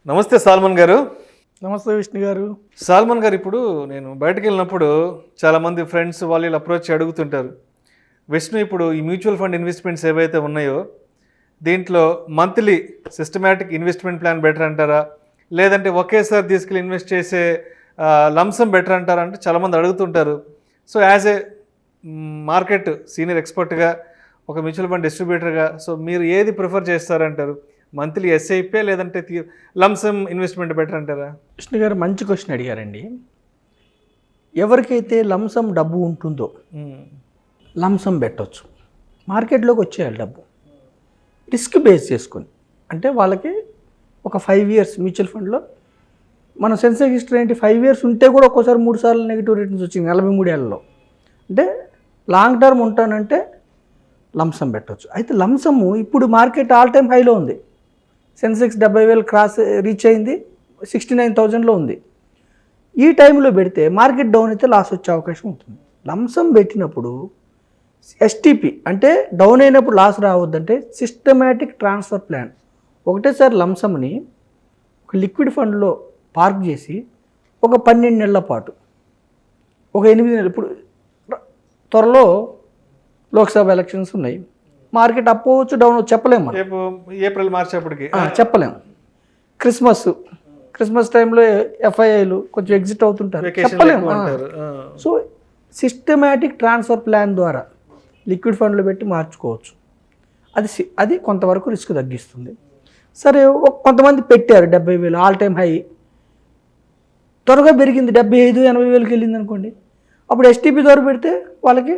నమస్తే సాల్మన్ గారు. నమస్తే విష్ణు గారు. సాల్మన్ గారు, ఇప్పుడు నేను బయటకు వెళ్ళినప్పుడు చాలామంది ఫ్రెండ్స్ వాళ్ళు అప్రోచ్ అడుగుతుంటారు, విష్ణు ఇప్పుడు ఈ మ్యూచువల్ ఫండ్ ఇన్వెస్ట్మెంట్స్ ఏవైతే ఉన్నాయో దీంట్లో monthly systematic investment plan better అంటారా, లేదంటే ఒకేసారి తీసుకెళ్ళి ఇన్వెస్ట్ చేసే లంసమ్ బెటర్ అంటారా అంటే చాలామంది అడుగుతుంటారు. So as a market senior ఎక్స్పర్ట్గా, ఒక మ్యూచువల్ ఫండ్ డిస్ట్రిబ్యూటర్గా, సో మీరు ఏది ప్రిఫర్ చేస్తారంటారు? మంత్లీ ఎస్ఐపీ లేదంటే లంసమ్ ఇన్వెస్ట్మెంట్ బెటర్ అంటారా? విష్ణు గారు మంచి క్వశ్చన్ అడిగారండి. ఎవరికైతే లంసమ్ డబ్బు ఉంటుందో లంసమ్ పెట్టవచ్చు, మార్కెట్లోకి వచ్చేయాలి డబ్బు రిస్క్ బేస్ చేసుకొని. అంటే వాళ్ళకి ఒక 5 years మ్యూచువల్ ఫండ్లో మన సెన్సెక్స్ హిస్టరీ ఏంటి, 5 years ఉంటే కూడా ఒక్కోసారి 3 సార్లు నెగిటివ్ రిటర్న్స్ వచ్చింది 43 ఏళ్ళలో. అంటే లాంగ్ టర్మ్ ఉంటానంటే లంసమ్ పెట్టవచ్చు. అయితే లంసమ్ ఇప్పుడు మార్కెట్ ఆల్ టైమ్ హైలో ఉంది. సెన్సెక్స్ 70,000 క్రాస్ రీచ్ అయింది, 69,000లో ఉంది. ఈ టైంలో పెడితే మార్కెట్ డౌన్ అయితే లాస్ వచ్చే అవకాశం ఉంటుంది. లంసమ్ పెట్టినప్పుడు ఎస్టీపీ అంటే డౌన్ అయినప్పుడు లాస్ రావద్దంటే సిస్టమేటిక్ ట్రాన్స్ఫర్ ప్లాన్. ఒకటేసారి లంసమ్ని ఒక లిక్విడ్ ఫండ్లో పార్క్ చేసి ఒక 12 నెలల పాటు, ఒక 8 నెలలు, ఇప్పుడు త్వరలో లోక్సభ ఎలక్షన్స్ ఉన్నాయి, మార్కెట్ అప్ అవ్వచ్చు డౌన్ అవ్వచ్చు, చెప్పలేము మనం. ఏప్రిల్ మార్చి అప్పటికి చెప్పలేము. క్రిస్మస్ టైంలో ఎఫ్ఐఐలు కొంచెం ఎగ్జిట్ అవుతుంటారు, చెప్పలేము. సో సిస్టమేటిక్ ట్రాన్స్ఫర్ ప్లాన్ ద్వారా లిక్విడ్ ఫండ్లో పెట్టి మార్చుకోవచ్చు. అది కొంతవరకు రిస్క్ తగ్గిస్తుంది. సరే, కొంతమంది పెట్టారు 70,000 ఆల్ టైమ్ హై, త్వరగా పెరిగింది 75,000-80,000కి వెళ్ళింది అనుకోండి, అప్పుడు ఎస్టీపీ ద్వారా పెడితే వాళ్ళకి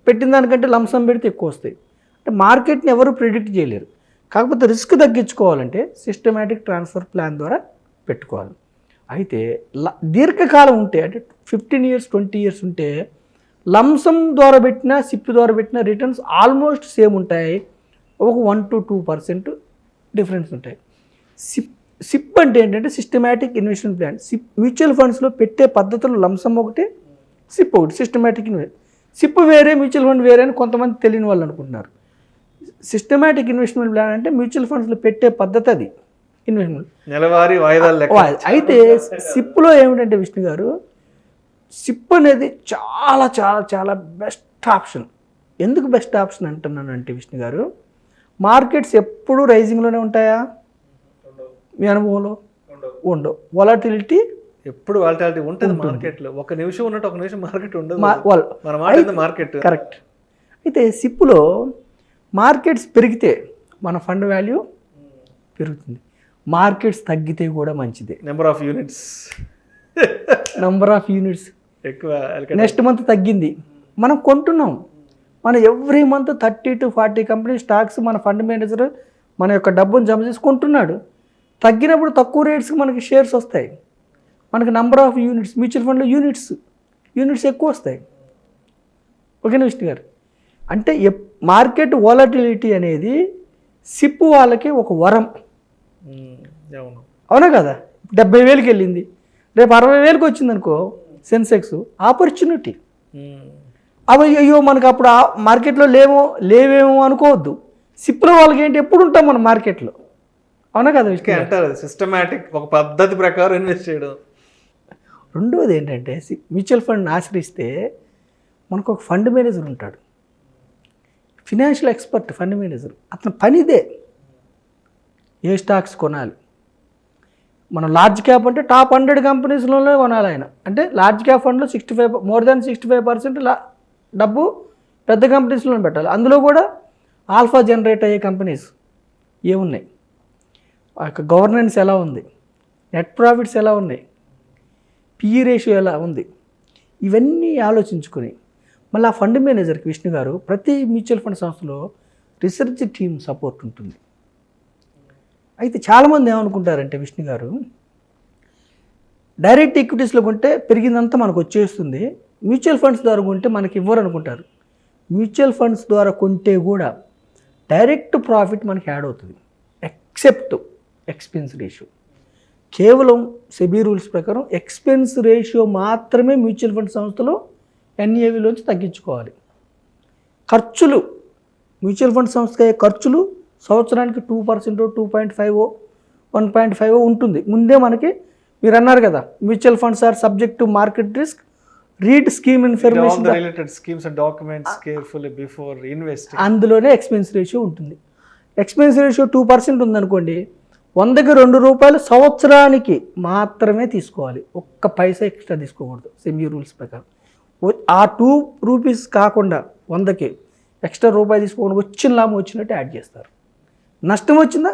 పెట్టిన దానికంటే లంసమ్ పెడితే ఎక్కువ వస్తాయి. అంటే మార్కెట్ని ఎవరు ప్రిడిక్ట్ చేయలేరు. కాకపోతే రిస్క్ తగ్గించుకోవాలంటే సిస్టమేటిక్ ట్రాన్స్ఫర్ ప్లాన్ ద్వారా పెట్టుకోవాలి. అయితే దీర్ఘకాలం ఉంటే, అంటే 15 years 20 years ఉంటే లంసమ్ ద్వారా పెట్టినా సిప్ ద్వారా పెట్టినా రిటర్న్స్ ఆల్మోస్ట్ సేమ్ ఉంటాయి. ఒక 1 to 2% డిఫరెన్స్ ఉంటాయి. సిప్ అంటే ఏంటంటే సిస్టమేటిక్ ఇన్వెస్ట్మెంట్ ప్లాన్. మ్యూచువల్ ఫండ్స్లో పెట్టే పద్ధతులు లంసమ్ ఒకటి, సిప్ ఒకటి. సిస్టమేటిక్ సిప్ వేరే, మ్యూచువల్ ఫండ్ వేరే అని కొంతమంది తెలియని వాళ్ళు అనుకుంటున్నారు. సిస్టమేటిక్ ఇన్వెస్ట్మెంట్ ప్లాన్ అంటే మ్యూచువల్ ఫండ్స్లో పెట్టే పద్ధతి, అది ఇన్వెస్ట్మెంట్ నెలవారీ వాయిదాలు. అయితే సిప్లో ఏమిటంటే విష్ణు గారు, సిప్ అనేది చాలా చాలా చాలా బెస్ట్ ఆప్షన్. ఎందుకు బెస్ట్ ఆప్షన్ అంటున్నానంటే విష్ణు గారు, మార్కెట్స్ ఎప్పుడూ రైజింగ్లోనే ఉంటాయా? మీ అనుభవంలో ఉండవు. వాలటిలిటీ ఎప్పుడు వాలటిలిటీ ఉంటుంది మార్కెట్లో. ఒక నిమిషం ఉన్నట్టు ఒక నిమిషం మార్కెట్ ఉండదు. Market correct. అయితే సిప్లో మార్కెట్స్ పెరిగితే మన ఫండ్ వాల్యూ పెరుగుతుంది, మార్కెట్స్ తగ్గితే కూడా మంచిదే. నెంబర్ ఆఫ్ యూనిట్స్ ఎక్కువ. నెక్స్ట్ మంత్ తగ్గింది, మనం కొంటున్నాం. మనం every month 30 to 40 company stocks మన ఫండ్ మేనేజర్ మన యొక్క డబ్బును జమ చేసి కొంటున్నాడు. తగ్గినప్పుడు తక్కువ రేట్స్కి మనకి షేర్స్ వస్తాయి, మనకి నెంబర్ ఆఫ్ యూనిట్స్, మ్యూచువల్ ఫండ్లో యూనిట్స్ ఎక్కువ వస్తాయి. ఓకేనా విష్ణు గారు? అంటే మార్కెట్ వాలటిలిటీ అనేది సిప్ వాళ్ళకి ఒక వరం. అవునా కదా? 70,000కి వెళ్ళింది, రేపు 60,000కి వచ్చింది అనుకో సెన్సెక్స్, ఆపర్చునిటీ. అయ్యో మనకు అప్పుడు మార్కెట్లో లేవేమో అనుకోవద్దు. సిప్లో వాళ్ళకి ఏంటి, ఎప్పుడు ఉంటాం మనం మార్కెట్లో. అవునా కదా అంటారు? సిస్టమేటిక్ ఒక పద్ధతి ప్రకారం ఇన్వెస్ట్ చేయడం. రెండవది ఏంటంటే, మ్యూచువల్ ఫండ్ ఆశ్రయిస్తే మనకు ఒక ఫండ్ మేనేజర్ ఉంటాడు, ఫినాన్షియల్ ఎక్స్పర్ట్ ఫండ్ మేనేజర్. అతని పనిదే ఏ స్టాక్స్ కొనాలి. మనం లార్జ్ క్యాప్ అంటే టాప్ 100 కంపెనీస్లోనే కొనాలి ఆయన. అంటే లార్జ్ క్యాప్ ఫండ్లో 65% డబ్బు పెద్ద కంపెనీస్లోనే పెట్టాలి. అందులో కూడా ఆల్ఫా జనరేట్ అయ్యే కంపెనీస్ ఏమున్నాయి, ఆ యొక్క గవర్నెన్స్ ఎలా ఉంది, నెట్ ప్రాఫిట్స్ ఎలా ఉన్నాయి, పిఈ రేషియో ఎలా ఉంది, ఇవన్నీ ఆలోచించుకొని మళ్ళీ ఆ ఫండ్ మేనేజర్కి విష్ణు గారు ప్రతి మ్యూచువల్ ఫండ్ సంస్థలో రీసెర్చ్ టీమ్ సపోర్ట్ ఉంటుంది. అయితే చాలామంది ఏమనుకుంటారంటే విష్ణు గారు, డైరెక్ట్ ఈక్విటీస్లో కొంటే పెరిగిందంతా మనకు వచ్చేస్తుంది, మ్యూచువల్ ఫండ్స్ ద్వారా కొంటే మనకి ఇవ్వరు అనుకుంటారు. మ్యూచువల్ ఫండ్స్ ద్వారా కొంటే కూడా డైరెక్ట్ ప్రాఫిట్ మనకి యాడ్ అవుతుంది, ఎక్సెప్ట్ ఎక్స్పెన్స్ రేషియో. కేవలం సెబీ రూల్స్ ప్రకారం ఎక్స్పెన్స్ రేషియో మాత్రమే మ్యూచువల్ ఫండ్ సంస్థలో ఎన్ఏవిలోంచి తగ్గించుకోవాలి. ఖర్చులు, మ్యూచువల్ ఫండ్ సంస్థకి అయ్యే ఖర్చులు సంవత్సరానికి 2%, 2.5 1.5 ఉంటుంది. ముందే మనకి మీరు అన్నారు కదా, mutual funds are subject to market risk, read scheme information, related schemes and documents carefully before investing. అందులోనే ఎక్స్పెన్స్ రేషియో ఉంటుంది. ఎక్స్పెన్స్ రేషియో 2% ఉందనుకోండి, 100కి ₹2 సంవత్సరానికి మాత్రమే తీసుకోవాలి. ఒక్క పైసా ఎక్స్ట్రా తీసుకోకూడదు సెమీ రూల్స్ ప్రకారం. ఆ ₹2 కాకుండా 100కి ఎక్స్ట్రా రూపాయి తీసుకోకుండా వచ్చిన లాభం వచ్చినట్టు యాడ్ చేస్తారు. నష్టం వచ్చిందా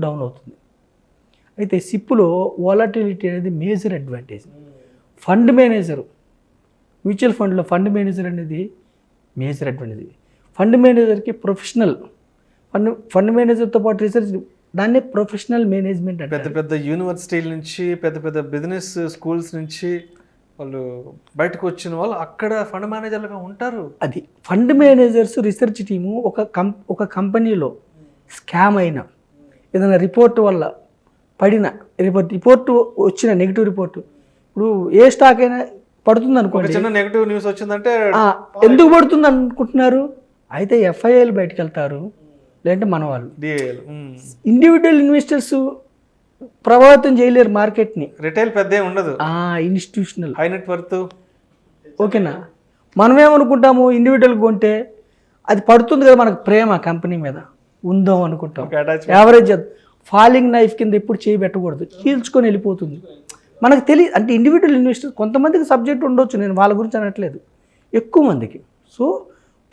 డౌన్ అవుతుంది. అయితే సిప్పులో వాలటిలిటీ అనేది major advantage. Fund manager, mutual ఫండ్లో ఫండ్ మేనేజర్ అనేది మేజర్ అడ్వాంటేజ్. ఫండ్ మేనేజర్కి ప్రొఫెషనల్, ఫండ్ మేనేజర్తో పాటు రీసెర్చ్, దాన్నే ప్రొఫెషనల్ మేనేజ్మెంట్ అంటే. పెద్ద పెద్ద యూనివర్సిటీల నుంచి, పెద్ద పెద్ద బిజినెస్ స్కూల్స్ నుంచి వాళ్ళు బయటకు వచ్చిన వాళ్ళు అక్కడ ఫండ్ మేనేజర్లుగా ఉంటారు. అది ఫండ్ మేనేజర్స్ రీసెర్చ్ టీము ఒక కంపెనీలో స్కామ్ అయినా, ఏదైనా రిపోర్ట్ వల్ల పడిన రిపోర్ట్ వచ్చిన నెగిటివ్ రిపోర్ట్, ఇప్పుడు ఏ స్టాక్ అయినా పడుతుంది అనుకోండి, చిన్న నెగిటివ్ న్యూస్ వచ్చిందంటే ఎందుకు పడుతుంది అనుకుంటున్నారు? అయితే ఎఫ్ఐఐలు బయటకు వెళ్తారు, లేదంటే మన వాళ్ళు. ఇండివిజువల్ ఇన్వెస్టర్స్ ప్రభావితం చేయలేరు మార్కెట్ని. రిటైల్ పెద్ద ఉండదు, ఇన్స్టిట్యూషనల్ హై నెట్ వర్త్. ఓకేనా? మనమేమనుకుంటాము, ఇండివిజువల్ కొంటే అది పడుతుంది కదా, మనకు ప్రేమ కంపెనీ మీద ఉందాం అనుకుంటాం. యావరేజ్ ఫాలింగ్ నైఫ్ కింద ఎప్పుడు చేయి పెట్టకూడదు, చీల్చుకొని వెళ్ళిపోతుంది. మనకు తెలియదు. అంటే ఇండివిజువల్ ఇన్వెస్టర్స్ కొంతమందికి సబ్జెక్ట్ ఉండొచ్చు, నేను వాళ్ళ గురించి అనట్లేదు, ఎక్కువ మందికి. సో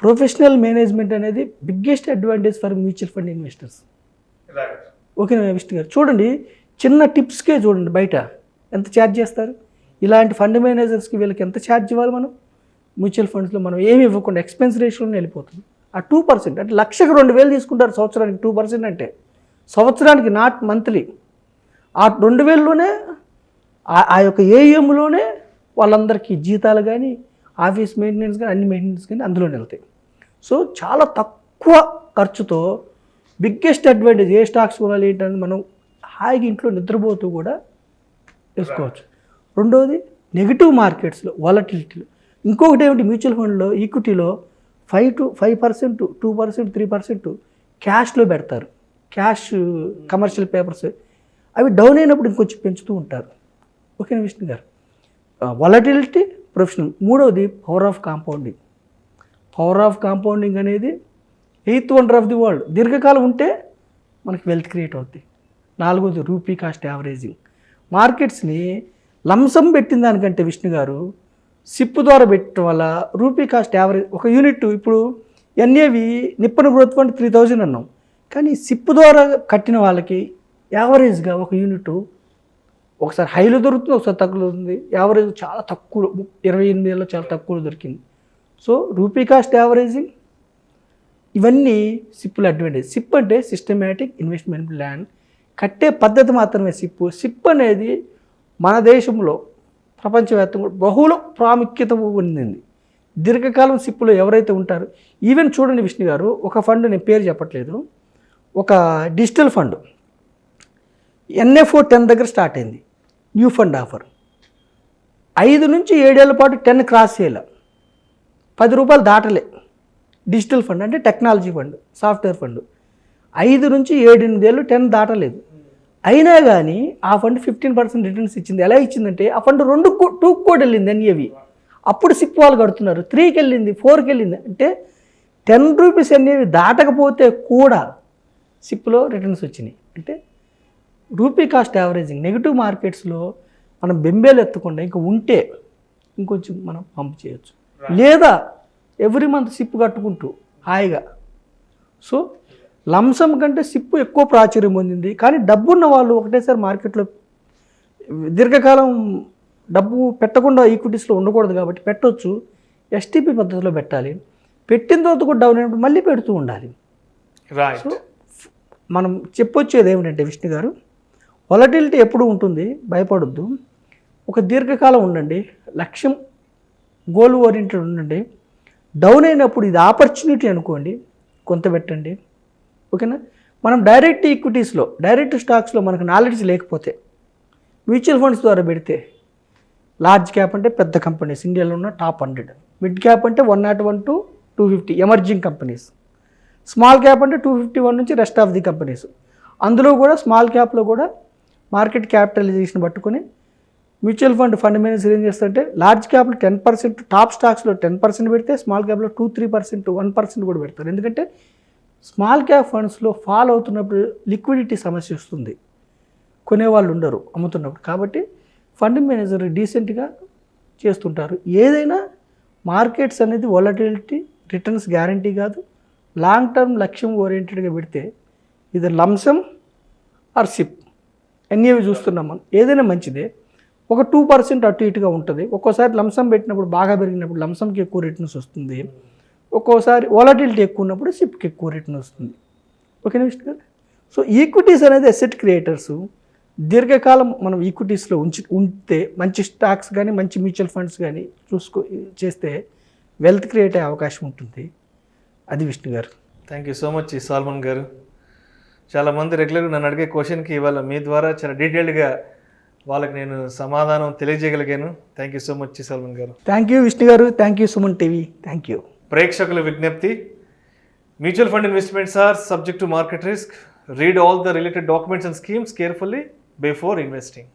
ప్రొఫెషనల్ మేనేజ్మెంట్ అనేది biggest advantage for mutual fund investors. ఓకేనా విష్ణు గారు? చూడండి, చిన్న టిప్స్కే చూడండి బయట ఎంత ఛార్జ్ చేస్తారు. ఇలాంటి ఫండ్ మేనేజర్స్కి వీళ్ళకి ఎంత ఛార్జ్ ఇవ్వాలి మనం? మ్యూచువల్ ఫండ్స్లో మనం ఏమి ఇవ్వకుండా ఎక్స్పెన్స్ రేషియోని వెళ్ళిపోతుంది. ఆ 2% అంటే లక్షకు 2,000 తీసుకుంటారు సంవత్సరానికి. 2% అంటే సంవత్సరానికి, నాట్ మంత్లీ. ఆ 2,000లోనే ఆ యొక్క ఏఎంలోనే వాళ్ళందరికీ జీతాలు కానీ, ఆఫీస్ మెయింటెనెన్స్ కానీ, అన్ని మెయింటెనెన్స్ కానీ అందులోనే వెళ్తాయి. సో చాలా తక్కువ ఖర్చుతో బిగ్గెస్ట్ అడ్వాంటేజ్. ఏ స్టాక్స్ కొనాలి ఏంటని మనం హాయిగా ఇంట్లో నిద్రపోతూ కూడా వేసుకోవచ్చు. రెండోది నెగిటివ్ మార్కెట్స్లో వాలటిలిటీలో. ఇంకొకటి ఏమిటి, మ్యూచువల్ ఫండ్లో ఈక్విటీలో 5% 2% 3% క్యాష్లో పెడతారు. క్యాష్ కమర్షియల్ పేపర్స్ అవి డౌన్ అయినప్పుడు ఇంకొంచెం పెంచుతూ ఉంటారు. ఓకేనా విష్ణు గారు? Volatility, professional. మూడవది power of compounding. Power of compounding అనేది 8th wonder of the world. దీర్ఘకాలం ఉంటే మనకి వెల్త్ క్రియేట్ అవుతుంది. నాలుగోది రూపీ కాస్ట్ యావరేజింగ్. మార్కెట్స్ని లంసం పెట్టిన దానికంటే విష్ణు గారు సిప్ ద్వారా పెట్టడం వల్ల రూపీ కాస్ట్ యావరేజ్ ఒక యూనిట్. ఇప్పుడు ఎన్ఏవి నిప్పన్ గ్రోత్ ఫండ్ 3,000 అన్నాం, కానీ సిప్ ద్వారా కట్టిన వాళ్ళకి యావరేజ్గా ఒక యూనిట్ ఒకసారి హైలో దొరుకుతుంది, ఒకసారి తక్కువ దొరుకుతుంది. యావరేజ్ చాలా తక్కువ, 28 ఏళ్ళలో చాలా తక్కువ దొరికింది. సో రూపీ కాస్ట్ యావరేజింగ్, ఇవన్నీ సిప్పుల అడ్వాంటేజ్. సిప్ అంటే సిస్టమేటిక్ ఇన్వెస్ట్మెంట్ ప్లాన్. కట్టే పద్ధతి మాత్రమే సిప్. సిప్ అనేది మన దేశంలో ప్రపంచవ్యాప్తంగా బహుళ ప్రాముఖ్యత పొందింది. దీర్ఘకాలం సిప్పులో ఎవరైతే ఉంటారో, ఈవెన్ చూడండి విష్ణు గారు, ఒక ఫండ్, నేను పేరు చెప్పట్లేదు, ఒక డిజిటల్ ఫండ్ NFO 10 దగ్గర స్టార్ట్ అయింది. న్యూ ఫండ్ ఆఫర్ 5 నుంచి 7 ఏళ్ల పాటు 10 క్రాస్ చేయాలి, ₹10 దాటలే. డిజిటల్ ఫండ్ అంటే టెక్నాలజీ ఫండ్, సాఫ్ట్వేర్ ఫండ్. 5 నుంచి 7-8 ఏళ్ళు 10 దాటలేదు. అయినా కానీ ఆ ఫండ్ 15% రిటర్న్స్ ఇచ్చింది. ఎలా ఇచ్చిందంటే ఆ ఫండ్ 2 కూడా వెళ్ళింది ఎన్ఏవి. అప్పుడు సిప్ వాళ్ళు కడుతున్నారు. 3కి వెళ్ళింది, 4కి వెళ్ళింది. అంటే ₹10 ఎన్ఏవి దాటకపోతే కూడా సిప్లో రిటర్న్స్ వచ్చినాయి. అంటే రూపీ కాస్ట్ యావరేజింగ్. నెగిటివ్ మార్కెట్స్లో మనం బెంబేలు ఎత్తకుండా ఇంకా ఉంటే ఇంకొంచెం మనం పంప్ చేయొచ్చు, లేదా ఎవ్రీ మంత్ సిప్ కట్టుకుంటూ హాయిగా. సో లంసం కంటే సిప్పు ఎక్కువ ప్రాచుర్యం పొందింది. కానీ డబ్బున్న వాళ్ళు ఒకటేసారి మార్కెట్లో దీర్ఘకాలం డబ్బు పెట్టకుండా ఈక్విటీస్లో ఉండకూడదు కాబట్టి పెట్టవచ్చు. ఎస్టీపీ పద్ధతిలో పెట్టాలి. పెట్టిన తర్వాత కూడా డౌన్ అయినప్పుడు మళ్ళీ పెడుతూ ఉండాలి. సో మనం చెప్పొచ్చేది ఏమిటంటే విష్ణు గారు, వాలటిలిటీ ఎప్పుడు ఉంటుంది, భయపడొద్దు. ఒక దీర్ఘకాలం ఉండండి, లక్ష్యం గోల్ ఓరియంటెడ్ ఉండండి. డౌన్ అయినప్పుడు ఇది ఆపర్చునిటీ అనుకోండి, కొంత పెట్టండి. ఓకేనా? మనం డైరెక్ట్ ఈక్విటీస్లో, డైరెక్ట్ స్టాక్స్లో మనకు నాలెడ్జ్ లేకపోతే మ్యూచువల్ ఫండ్స్ ద్వారా పెడితే, లార్జ్ క్యాప్ అంటే పెద్ద కంపెనీస్, ఇండియాలో ఉన్న టాప్ 100, మిడ్ క్యాప్ అంటే 101 to 250 emerging companies, small cap అంటే 251 నుంచి రెస్ట్ ఆఫ్ ది కంపెనీస్. అందులో కూడా స్మాల్ క్యాప్లో కూడా మార్కెట్ క్యాపిటలైజేషన్ పట్టుకొని మ్యూచువల్ ఫండ్ మేనేజర్ ఏం చేస్తారంటే లార్జ్ క్యాప్లో 10%, టాప్ స్టాక్స్లో 10% పెడితే స్మాల్ క్యాప్లో 2-3%, 1% కూడా పెడతారు. ఎందుకంటే స్మాల్ క్యాప్ ఫండ్స్లో ఫాల్ అవుతున్నప్పుడు లిక్విడిటీ సమస్య వస్తుంది, కొనేవాళ్ళు ఉండరు అమ్ముతున్నప్పుడు. కాబట్టి ఫండ్ మేనేజర్ డీసెంట్గా చేస్తుంటారు. ఏదైనా మార్కెట్స్ అనేది వాలటిలిటీ, రిటర్న్స్ గ్యారంటీ కాదు. లాంగ్ టర్మ్ లక్ష్యం ఓరియంటెడ్గా పెడితే ఇది లంసమ్ ఆర్ సిప్ ఎన్ఏవి చూస్తున్నాం మనం. ఏదైనా మంచిదే, ఒక 2% అటు ఇటుగా ఉంటుంది. ఒక్కోసారి లంసమ్ పెట్టినప్పుడు బాగా పెరిగినప్పుడు లంసమ్కి ఎక్కువ రిటర్న్స్ వస్తుంది, ఒక్కోసారి వాలటిలిటీ ఎక్కువ ఉన్నప్పుడు సిప్కి ఎక్కువ రిటర్న్ వస్తుంది. ఓకేనా విష్ణు గారు? సో ఈక్విటీస్ అనేది అసెట్ క్రియేటర్స్. దీర్ఘకాలం మనం ఈక్విటీస్లో ఉంటే మంచి స్టాక్స్ కానీ మంచి మ్యూచువల్ ఫండ్స్ కానీ చేస్తే వెల్త్ క్రియేట్ అయ్యే అవకాశం ఉంటుంది. అది విష్ణు గారు. Thank you so much salmon గారు. చాలామంది రెగ్యులర్గా నన్ను అడిగే క్వశ్చన్కి ఇవాళ మీ ద్వారా చాలా డీటెయిల్డ్గా వాళ్ళకి నేను సమాధానం తెలియజేయగలిగాను. Thank you so much salmon garu. Thank you Vishnu గారు. Thank you Suman TV. Thank you. ప్రేక్షకుల విజ్ఞప్తి, mutual fund investments are subject to market risk. Read all the related documents and schemes carefully before investing.